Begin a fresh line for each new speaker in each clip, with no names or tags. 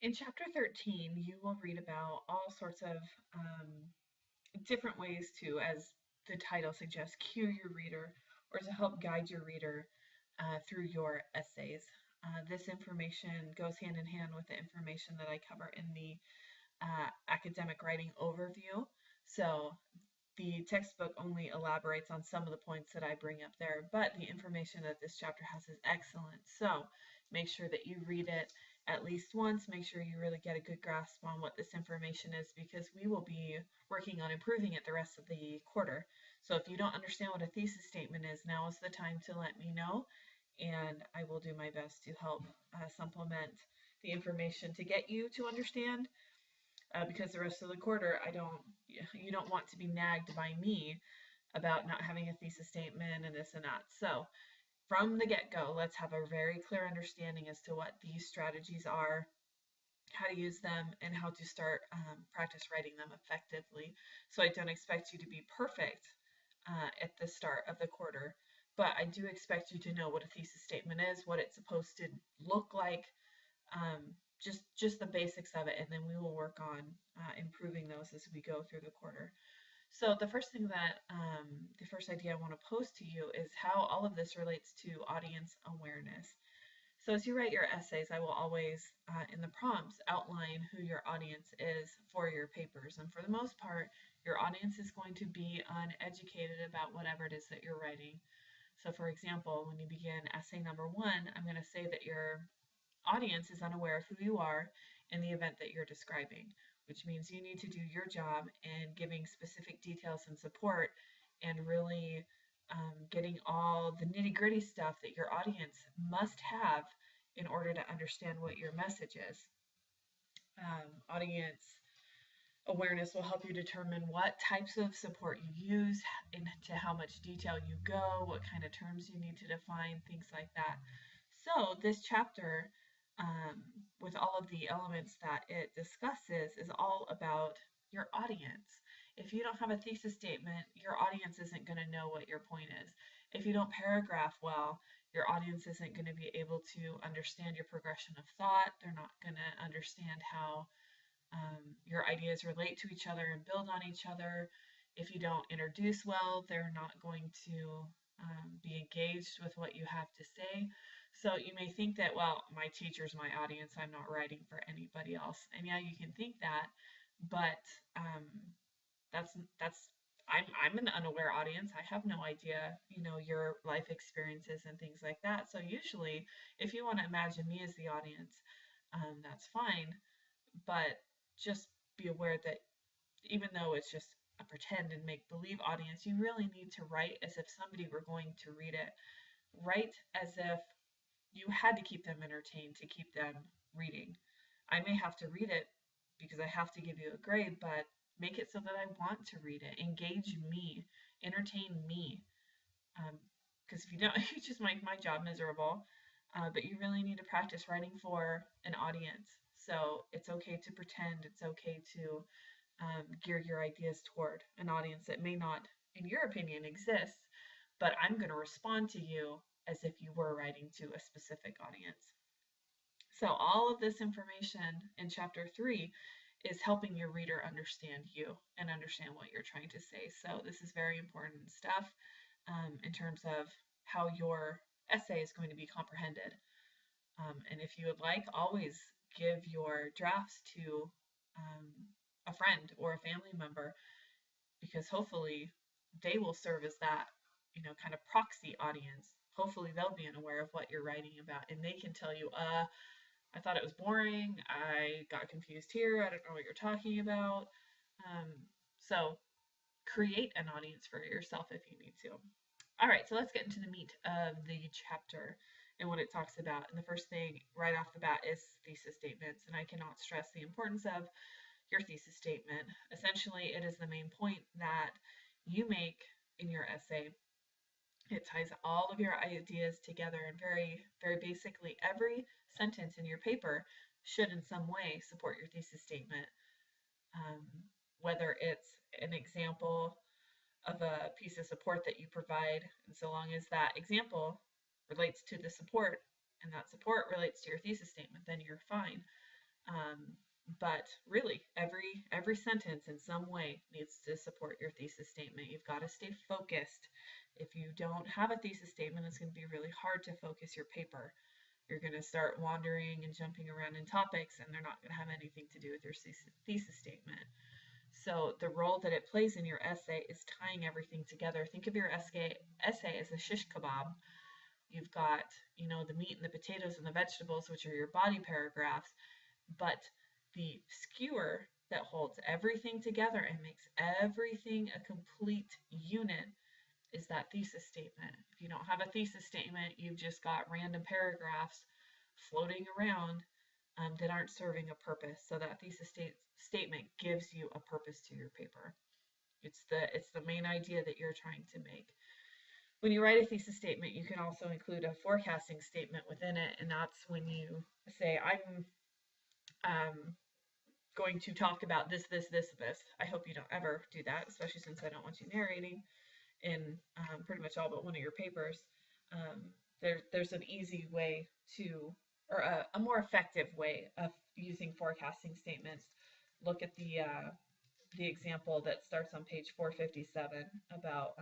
In chapter 13, you will read about all sorts of different ways to, as the title suggests, cue your reader or to help guide your reader through your essays. This information goes hand in hand with the information that I cover in the academic writing overview. So the textbook only elaborates on some of the points that I bring up there, but the information that this chapter has is excellent. So make sure that you read it at least once. Make sure you really get a good grasp on what this information is, because we will be working on improving it the rest of the quarter. So if you don't understand what a thesis statement is, now is the time to let me know, and I will do my best to help supplement the information to get you to understand, because the rest of the quarter, you don't want to be nagged by me about not having a thesis statement and this and that. So from the get-go, let's have a very clear understanding as to what these strategies are, how to use them, and how to start practice writing them effectively. So I don't expect you to be perfect at the start of the quarter, but I do expect you to know what a thesis statement is, what it's supposed to look like, just the basics of it, and then we will work on improving those as we go through the quarter. So the first thing that the first idea I want to pose to you is how all of this relates to audience awareness. So as you write your essays, I will always, in the prompts, outline who your audience is for your papers. And for the most part, your audience is going to be uneducated about whatever it is that you're writing. So for example, when you begin essay number 1, I'm going to say that your audience is unaware of who you are in the event that you're describing, which means you need to do your job in giving specific details and support, and really getting all the nitty-gritty stuff that your audience must have in order to understand what your message is. Audience awareness will help you determine what types of support you use, into how much detail you go, what kind of terms you need to define, things like that. So this chapter, with all of the elements that it discusses, is all about your audience. If you don't have a thesis statement, your audience isn't going to know what your point is. If you don't paragraph well, your audience isn't going to be able to understand your progression of thought. They're not going to understand how your ideas relate to each other and build on each other. If you don't introduce well, they're not going to be engaged with what you have to say. So you may think that, well, my teacher's my audience, I'm not writing for anybody else. And yeah, you can think that, but that's I'm an unaware audience. I have no idea, your life experiences and things like that. So usually, if you want to imagine me as the audience, that's fine. But just be aware that even though it's just a pretend and make believe audience, you really need to write as if somebody were going to read it. Write as if you had to keep them entertained to keep them reading. I may have to read it because I have to give you a grade, but make it so that I want to read it. Engage me, entertain me. Because if you don't, you just make my job miserable. But you really need to practice writing for an audience. So it's okay to pretend, it's okay to gear your ideas toward an audience that may not, in your opinion, exist, but I'm going to respond to you as if you were writing to a specific audience. So all of this information in chapter 3 is helping your reader understand you and understand what you're trying to say. So this is very important stuff in terms of how your essay is going to be comprehended. And if you would like, always give your drafts to a friend or a family member, because hopefully they will serve as that, kind of proxy audience. Hopefully they'll be unaware of what you're writing about, and they can tell you, I thought it was boring, I got confused here, I don't know what you're talking about. So create an audience for yourself if you need to. All right, so let's get into the meat of the chapter and what it talks about. And the first thing right off the bat is thesis statements, and I cannot stress the importance of your thesis statement. Essentially, it is the main point that you make in your essay. It ties all of your ideas together, and very, very basically, every sentence in your paper should in some way support your thesis statement. Whether it's an example of a piece of support that you provide, and so long as that example relates to the support and that support relates to your thesis statement, then you're fine. But really, every sentence in some way needs to support your thesis statement. You've got to stay focused. If you don't have a thesis statement, it's going to be really hard to focus your paper. You're going to start wandering and jumping around in topics, and they're not going to have anything to do with your thesis statement. So the role that it plays in your essay is tying everything together. Think of your essay as a shish kebab. You've got, the meat and the potatoes and the vegetables, which are your body paragraphs, but the skewer that holds everything together and makes everything a complete unit is that thesis statement. If you don't have a thesis statement, you've just got random paragraphs floating around that aren't serving a purpose. So that thesis statement gives you a purpose to your paper. It's the main idea that you're trying to make. When you write a thesis statement, you can also include a forecasting statement within it, and that's when you say, I'm going to talk about this, this, this, this. I hope you don't ever do that, especially since I don't want you narrating in pretty much all but one of your papers. There's an easy way to, or a more effective way of using forecasting statements. Look at the example that starts on page 457 about,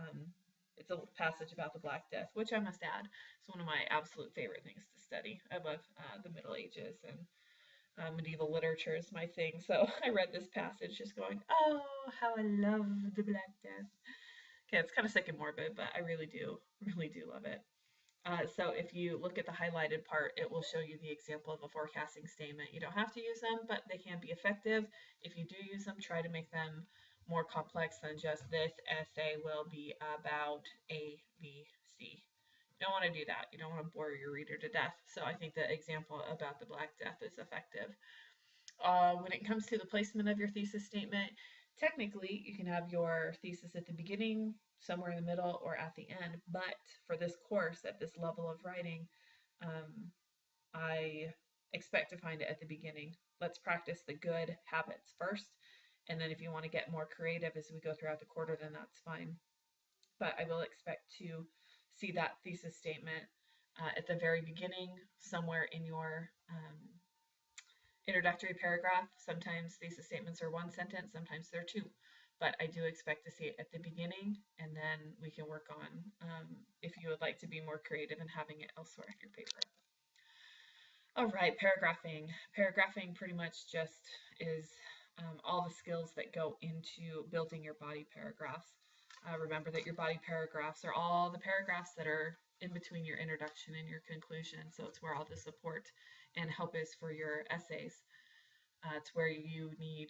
it's a passage about the Black Death, which I must add is one of my absolute favorite things to study. I love the Middle Ages, and medieval literature is my thing. So I read this passage just going, oh, how I love the Black Death. Okay, it's kind of sick and morbid, but I really do love it. So if you look at the highlighted part, it will show you the example of a forecasting statement. You don't have to use them, but they can be effective. If you do use them, try to make them more complex than just this essay will be about A, B, C. You don't want to do that. You don't want to bore your reader to death. So I think the example about the Black Death is effective. When it comes to the placement of your thesis statement, technically you can have your thesis at the beginning, somewhere in the middle, or at the end. But for this course, at this level of writing, I expect to find it at the beginning. Let's practice the good habits first. And then if you want to get more creative as we go throughout the quarter, then that's fine. But I will expect to see that thesis statement at the very beginning, somewhere in your introductory paragraph. Sometimes thesis statements are one sentence, sometimes they're two. But I do expect to see it at the beginning, and then we can work on if you would like to be more creative and having it elsewhere in your paper. All right, paragraphing. Paragraphing pretty much just is all the skills that go into building your body paragraphs. Remember that your body paragraphs are all the paragraphs that are in between your introduction and your conclusion. So it's where all the support and help is for your essays. It's where you need,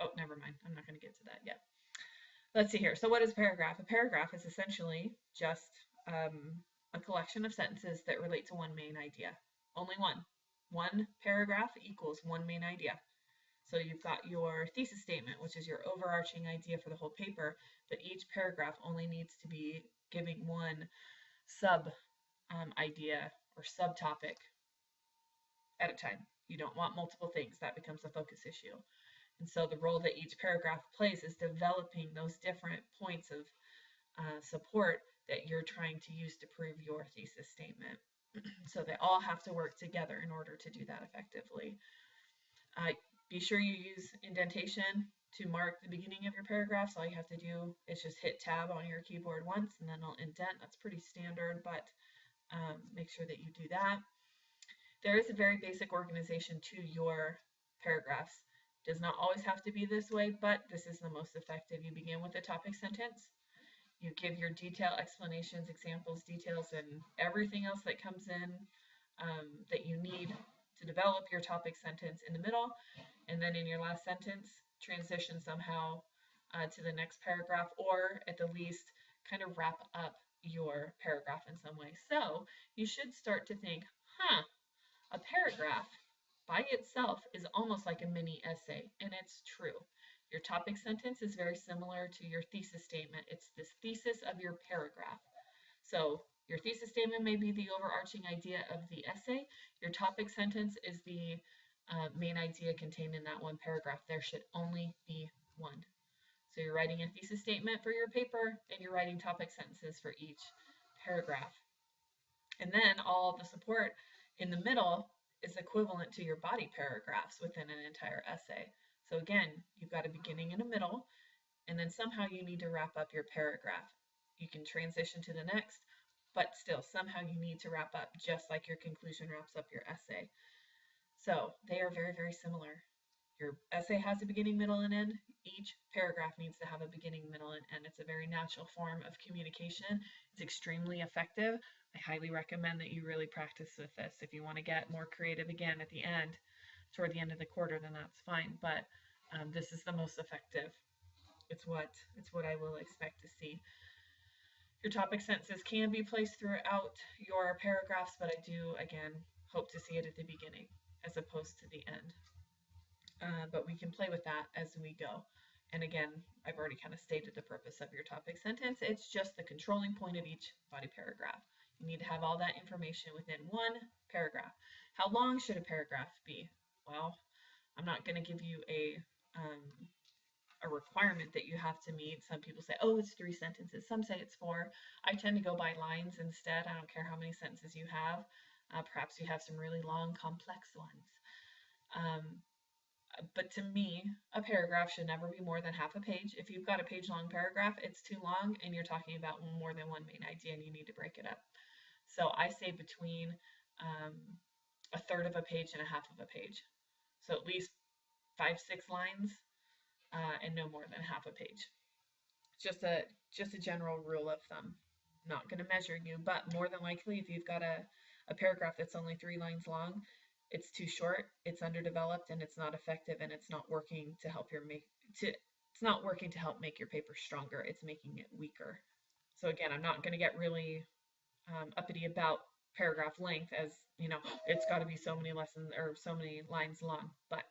oh, never mind. I'm not going to get to that yet. Let's see here. So what is a paragraph? A paragraph is essentially just a collection of sentences that relate to one main idea. Only one. One paragraph equals one main idea. So you've got your thesis statement, which is your overarching idea for the whole paper, but each paragraph only needs to be giving one sub idea or subtopic at a time. You don't want multiple things. That becomes a focus issue. And so the role that each paragraph plays is developing those different points of support that you're trying to use to prove your thesis statement. So they all have to work together in order to do that effectively. Be sure you use indentation to mark the beginning of your paragraph. So all you have to do is just hit tab on your keyboard once and then it'll indent. That's pretty standard, but make sure that you do that. There is a very basic organization to your paragraphs. It does not always have to be this way, but this is the most effective. You begin with a topic sentence. You give your detail, explanations, examples, details, and everything else that comes in that you need to develop your topic sentence in the middle. And then in your last sentence, transition somehow to the next paragraph, or at the least kind of wrap up your paragraph in some way. So you should start to think, a paragraph by itself is almost like a mini essay, and it's true. Your topic sentence is very similar to your thesis statement. It's this thesis of your paragraph. So your thesis statement may be the overarching idea of the essay. Your topic sentence is the main idea contained in that one paragraph. There should only be one. So you're writing a thesis statement for your paper, and you're writing topic sentences for each paragraph. And then all the support in the middle is equivalent to your body paragraphs within an entire essay. So again, you've got a beginning and a middle, and then somehow you need to wrap up your paragraph. You can transition to the next, but still somehow you need to wrap up just like your conclusion wraps up your essay. So they are very, very similar. Your essay has a beginning, middle, and end. Each paragraph needs to have a beginning, middle, and end. It's a very natural form of communication. It's extremely effective. I highly recommend that you really practice with this. If you want to get more creative again at the end, toward the end of the quarter, then that's fine. But this is the most effective. It's what I will expect to see. Your topic sentences can be placed throughout your paragraphs, but I do again hope to see it at the beginning as opposed to the end. But we can play with that as we go. And again, I've already kind of stated the purpose of your topic sentence. It's just the controlling point of each body paragraph. You need to have all that information within one paragraph. How long should a paragraph be? Well, I'm not going to give you a requirement that you have to meet. Some people say, oh, it's 3 sentences. Some say it's 4. I tend to go by lines instead. I don't care how many sentences you have. Perhaps you have some really long, complex ones. But to me, a paragraph should never be more than half a page. If you've got a page-long paragraph, it's too long and you're talking about more than one main idea and you need to break it up. So I say between a third of a page and a half of a page. So at least 5-6 lines and no more than half a page. Just a general rule of thumb. I'm not going to measure you, but more than likely, if you've got a paragraph that's only 3 lines long, it's too short, it's underdeveloped, and it's not effective, and it's not working to help make your paper stronger. It's making it weaker. So again, I'm not going to get really uppity about paragraph length, as you know, it's got to be so many lessons or so many lines long, but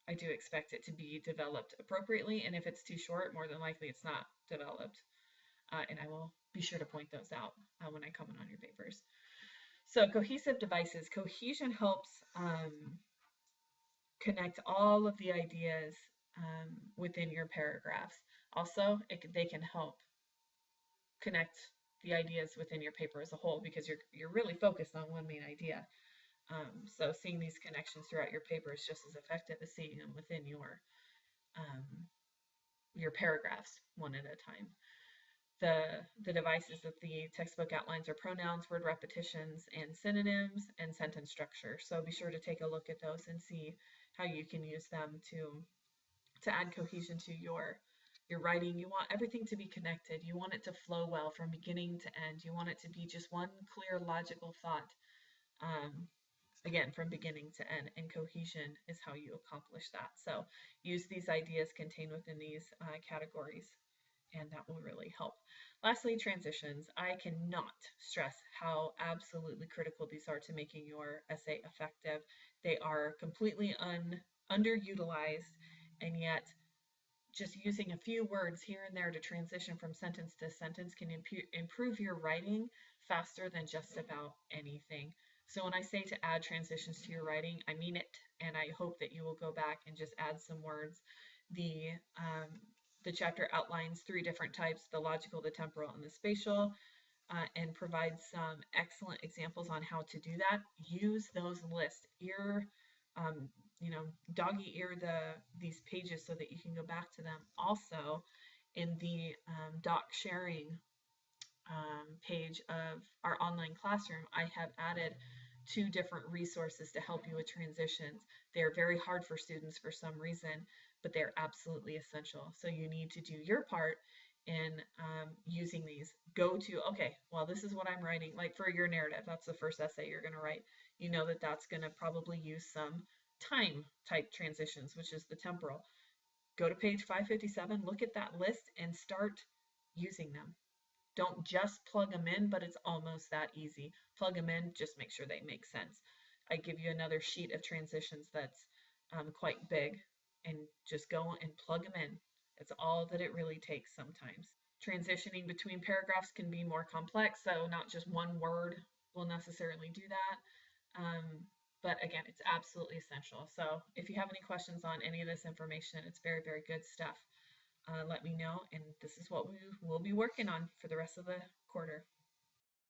I do expect it to be developed appropriately, and if it's too short, more than likely it's not developed. And I will be sure to point those out when I comment on your papers. So cohesive devices. Cohesion helps connect all of the ideas within your paragraphs. Also, they can help connect the ideas within your paper as a whole because you're really focused on one main idea. So seeing these connections throughout your paper is just as effective as seeing them within your paragraphs one at a time. The devices that the textbook outlines are pronouns, word repetitions, and synonyms, and sentence structure. So be sure to take a look at those and see how you can use them to add cohesion to your writing. You want everything to be connected. You want it to flow well from beginning to end. You want it to be just one clear, logical thought. Again, from beginning to end, and cohesion is how you accomplish that. So use these ideas contained within these categories, and that will really help. Lastly, transitions. I cannot stress how absolutely critical these are to making your essay effective. They are completely underutilized, and yet just using a few words here and there to transition from sentence to sentence can improve your writing faster than just about anything. So when I say to add transitions to your writing, I mean it, and I hope that you will go back and just add some words. The chapter outlines 3 different types: the logical, the temporal, and the spatial, and provides some excellent examples on how to do that. Use those lists. Doggy ear these pages so that you can go back to them. Also, in the doc sharing page of our online classroom, I have added 2 different resources to help you with transitions. They're very hard for students for some reason, but they're absolutely essential. So you need to do your part in using these. Okay, well, this is what I'm writing. Like for your narrative, that's the first essay you're going to write. You know that's going to probably use some time type transitions, which is the temporal. Go to page 557, look at that list, and start using them. Don't just plug them in, but it's almost that easy. Plug them in, just make sure they make sense. I give you another sheet of transitions that's quite big, and just go and plug them in. It's all that it really takes sometimes. Transitioning between paragraphs can be more complex, so not just one word will necessarily do that. But again, it's absolutely essential. So if you have any questions on any of this information, it's very, very good stuff. Let me know, and this is what we will be working on for the rest of the quarter.